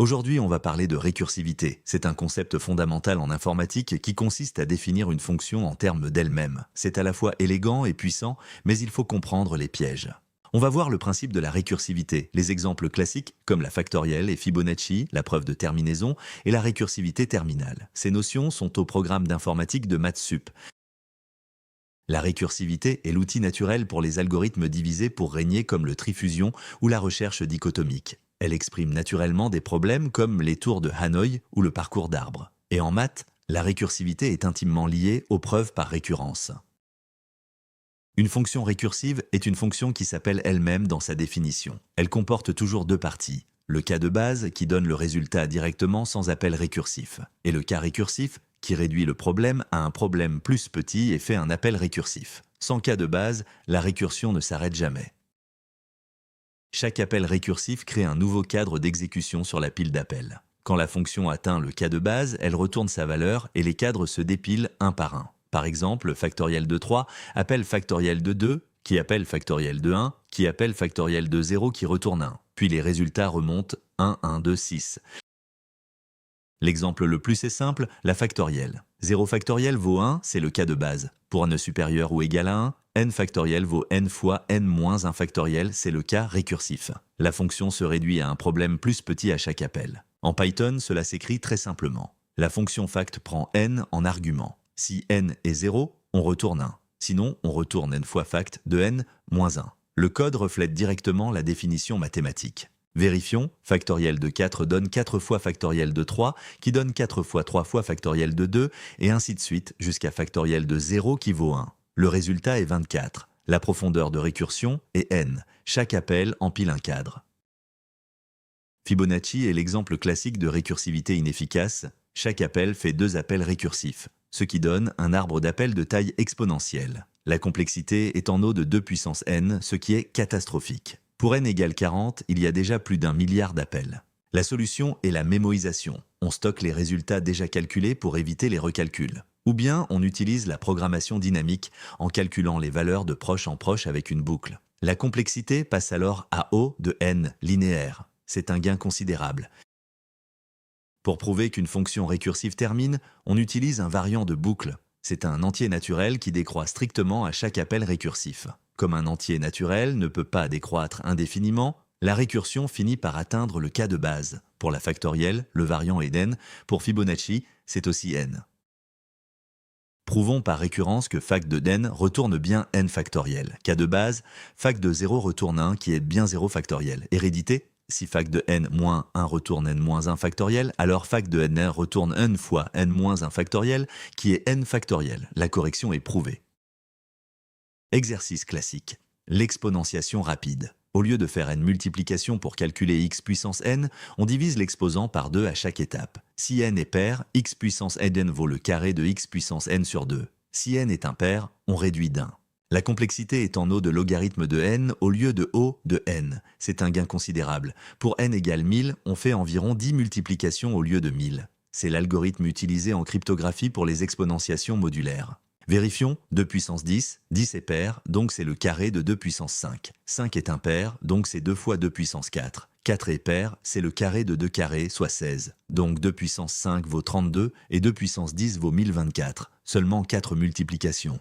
Aujourd'hui, on va parler de récursivité. C'est un concept fondamental en informatique qui consiste à définir une fonction en termes d'elle-même. C'est à la fois élégant et puissant, mais il faut comprendre les pièges. On va voir le principe de la récursivité, les exemples classiques comme la factorielle et Fibonacci, la preuve de terminaison, et la récursivité terminale. Ces notions sont au programme d'informatique de MathSup. La récursivité est l'outil naturel pour les algorithmes divisés pour régner comme le trifusion ou la recherche dichotomique. Elle exprime naturellement des problèmes comme les tours de Hanoï ou le parcours d'arbres. Et en maths, la récursivité est intimement liée aux preuves par récurrence. Une fonction récursive est une fonction qui s'appelle elle-même dans sa définition. Elle comporte toujours deux parties. Le cas de base qui donne le résultat directement sans appel récursif. Et le cas récursif qui réduit le problème à un problème plus petit et fait un appel récursif. Sans cas de base, la récursion ne s'arrête jamais. Chaque appel récursif crée un nouveau cadre d'exécution sur la pile d'appels. Quand la fonction atteint le cas de base, elle retourne sa valeur et les cadres se dépilent un par un. Par exemple, factoriel de 3 appelle factoriel de 2, qui appelle factoriel de 1, qui appelle factoriel de 0 qui retourne 1. Puis les résultats remontent 1, 1, 2, 6. L'exemple le plus est simple, la factorielle. 0 factoriel vaut 1, c'est le cas de base. Pour n supérieur ou égal à 1, n factoriel vaut n fois n moins 1 factoriel, c'est le cas récursif. La fonction se réduit à un problème plus petit à chaque appel. En Python, cela s'écrit très simplement. La fonction fact prend n en argument. Si n est 0, on retourne 1. Sinon, on retourne n fois fact de n moins 1. Le code reflète directement la définition mathématique. Vérifions, factoriel de 4 donne 4 fois factoriel de 3, qui donne 4 fois 3 fois factoriel de 2, et ainsi de suite jusqu'à factoriel de 0 qui vaut 1. Le résultat est 24. La profondeur de récursion est n. Chaque appel empile un cadre. Fibonacci est l'exemple classique de récursivité inefficace. Chaque appel fait deux appels récursifs, ce qui donne un arbre d'appels de taille exponentielle. La complexité est en O de 2 puissance n, ce qui est catastrophique. Pour n égale 40, il y a déjà plus d'1 milliard d'appels. La solution est la mémorisation. On stocke les résultats déjà calculés pour éviter les recalculs. Ou bien on utilise la programmation dynamique en calculant les valeurs de proche en proche avec une boucle. La complexité passe alors à O de n linéaire. C'est un gain considérable. Pour prouver qu'une fonction récursive termine, on utilise un variant de boucle. C'est un entier naturel qui décroît strictement à chaque appel récursif. Comme un entier naturel ne peut pas décroître indéfiniment, la récursion finit par atteindre le cas de base. Pour la factorielle, le variant est n. Pour Fibonacci, c'est aussi n. Prouvons par récurrence que fac de n retourne bien n factoriel. Cas de base, fac de 0 retourne 1 qui est bien 0 factoriel. Hérédité, si fac de n moins 1 retourne n moins 1 factoriel, alors fac de n retourne n fois n moins 1 factoriel qui est n factoriel. La correction est prouvée. Exercice classique. L'exponentiation rapide. Au lieu de faire n multiplications pour calculer x puissance n, on divise l'exposant par 2 à chaque étape. Si n est pair, x puissance n vaut le carré de x puissance n sur 2. Si n est impair, on réduit d'1. La complexité est en O de logarithme de n au lieu de O de n. C'est un gain considérable. Pour n égale 1000, on fait environ 10 multiplications au lieu de 1000. C'est l'algorithme utilisé en cryptographie pour les exponentiations modulaires. Vérifions, 2 puissance 10, 10 est pair, donc c'est le carré de 2 puissance 5. 5 est impair, donc c'est 2 fois 2 puissance 4. 4 est pair, c'est le carré de 2 carrés, soit 16. Donc 2 puissance 5 vaut 32 et 2 puissance 10 vaut 1024. Seulement 4 multiplications.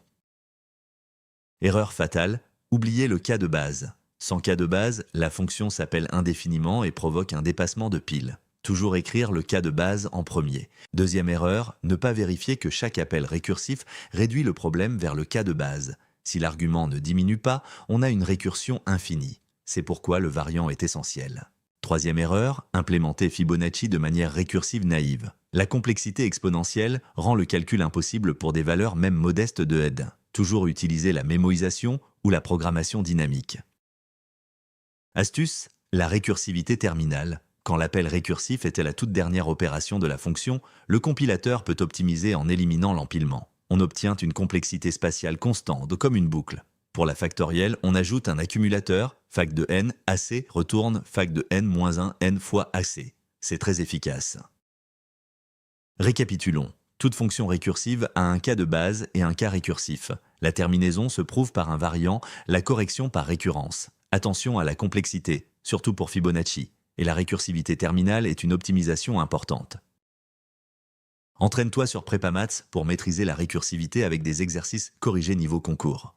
Erreur fatale, oubliez le cas de base. Sans cas de base, la fonction s'appelle indéfiniment et provoque un dépassement de pile. Toujours écrire le cas de base en premier. Deuxième erreur, ne pas vérifier que chaque appel récursif réduit le problème vers le cas de base. Si l'argument ne diminue pas, on a une récursion infinie. C'est pourquoi le variant est essentiel. Troisième erreur, implémenter Fibonacci de manière récursive naïve. La complexité exponentielle rend le calcul impossible pour des valeurs même modestes de n. Toujours utiliser la mémorisation ou la programmation dynamique. Astuce, la récursivité terminale. Quand l'appel récursif était la toute dernière opération de la fonction, le compilateur peut optimiser en éliminant l'empilement. On obtient une complexité spatiale constante, comme une boucle. Pour la factorielle, on ajoute un accumulateur, fac de n, AC, retourne fac de n moins 1, n fois AC. C'est très efficace. Récapitulons. Toute fonction récursive a un cas de base et un cas récursif. La terminaison se prouve par un variant, la correction par récurrence. Attention à la complexité, surtout pour Fibonacci. Et la récursivité terminale est une optimisation importante. Entraîne-toi sur PrépaMaths pour maîtriser la récursivité avec des exercices corrigés niveau concours.